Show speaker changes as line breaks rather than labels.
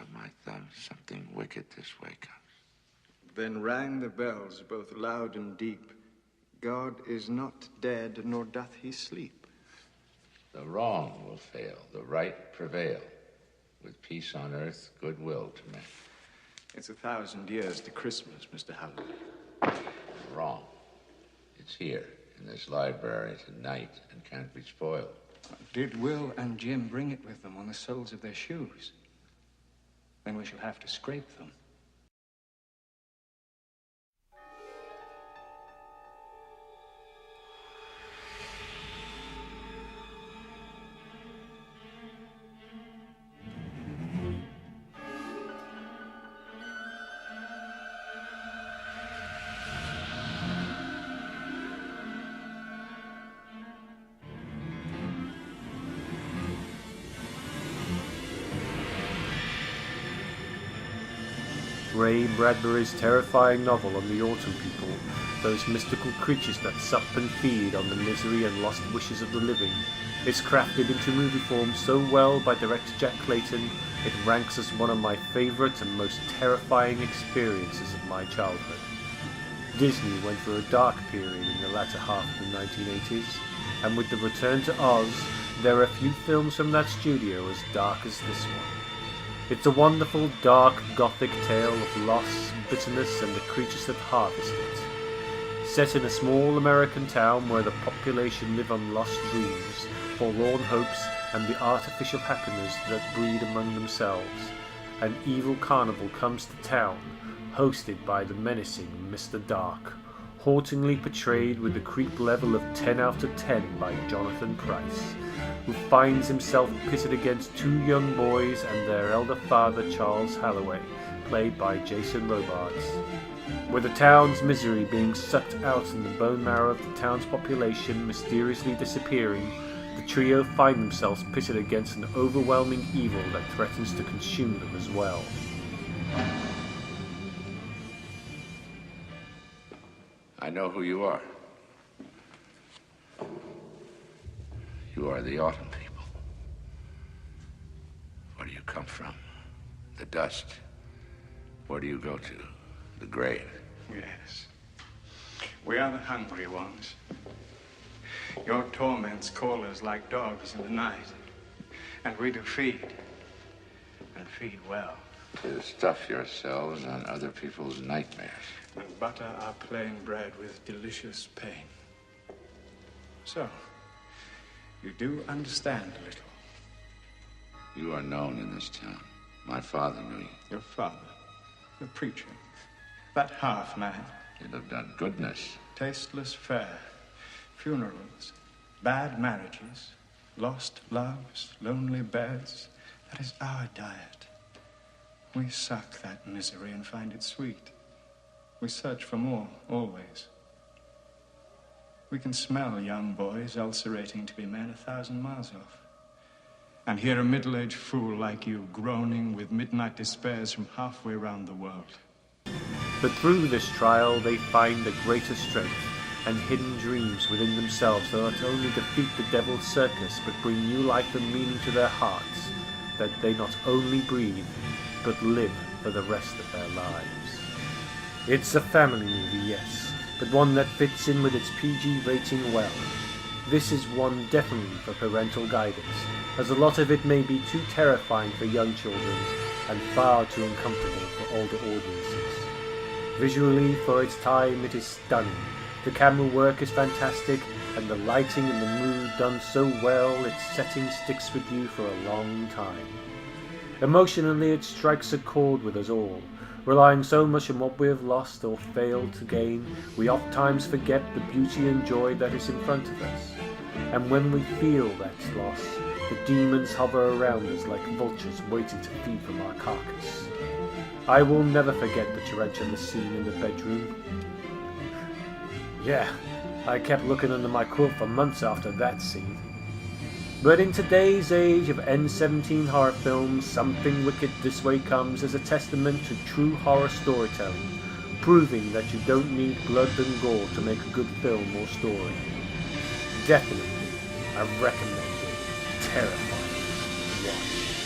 of my thumb, something wicked this way comes.
Then rang the bells both loud and deep. God is not dead, nor doth he sleep.
The wrong will fail, the right prevail. With peace on earth, goodwill to men.
It's 1,000 years to Christmas, Mr. Halliday.
Wrong. It's here, in this library tonight, and can't be spoiled.
Did Will and Jim bring it with them on the soles of their shoes? Then we shall have to scrape them.
Ray Bradbury's terrifying novel on the Autumn People, those mystical creatures that sup and feed on the misery and lost wishes of the living, is crafted into movie form so well by director Jack Clayton, it ranks as one of my favourite and most terrifying experiences of my childhood. Disney went through a dark period in the latter half of the 1980s, and with the return to Oz, there are few films from that studio as dark as this one. It's a wonderful, dark, gothic tale of loss, bitterness, and the creatures that harvest it. Set in a small American town where the population live on lost dreams, forlorn hopes, and the artificial happiness that breed among themselves, an evil carnival comes to town, hosted by the menacing Mr. Dark, hauntingly portrayed with the creep level of 10 out of 10 by Jonathan Pryce, who finds himself pitted against two young boys and their elder father Charles Halloway, played by Jason Robards. With the town's misery being sucked out and the bone marrow of the town's population mysteriously disappearing, the trio find themselves pitted against an overwhelming evil that threatens to consume them as well.
I know who you are. You are the Autumn People. Where do you come from? The dust. Where do you go to? The grave.
Yes. We are the hungry ones. Your torments call us like dogs in the night. And we do feed. And feed well.
To stuff yourselves on other people's nightmares.
And butter our plain bread with delicious pain. So, you do understand a little.
You are known in this town. My father knew you.
Your father, the preacher, that half-man.
He lived on goodness.
Tasteless fare, funerals, bad marriages, lost loves, lonely beds. That is our diet. We suck that misery and find it sweet. We search for more, always. We can smell young boys ulcerating to be men 1,000 miles off. And hear a middle-aged fool like you groaning with midnight despairs from halfway round the world.
But through this trial they find a greater strength and hidden dreams within themselves that not only defeat the devil's circus but bring new life and meaning to their hearts, that they not only breathe but live for the rest of their lives. It's a family movie, yes, but one that fits in with its PG rating well. This is one definitely for parental guidance, as a lot of it may be too terrifying for young children and far too uncomfortable for older audiences. Visually, for its time, it is stunning. The camera work is fantastic, and the lighting and the mood done so well, its setting sticks with you for a long time. Emotionally, it strikes a chord with us all. Relying so much on what we have lost or failed to gain, we oft-times forget the beauty and joy that is in front of us. And when we feel that loss, the demons hover around us like vultures waiting to feed from our carcass. I will never forget the tarantula scene in the bedroom. Yeah, I kept looking under my quilt for months after that scene. But in today's age of N-17 horror films, Something Wicked This Way Comes as a testament to true horror storytelling, proving that you don't need blood and gore to make a good film or story. Definitely, I recommend it. Terrifying. Watch.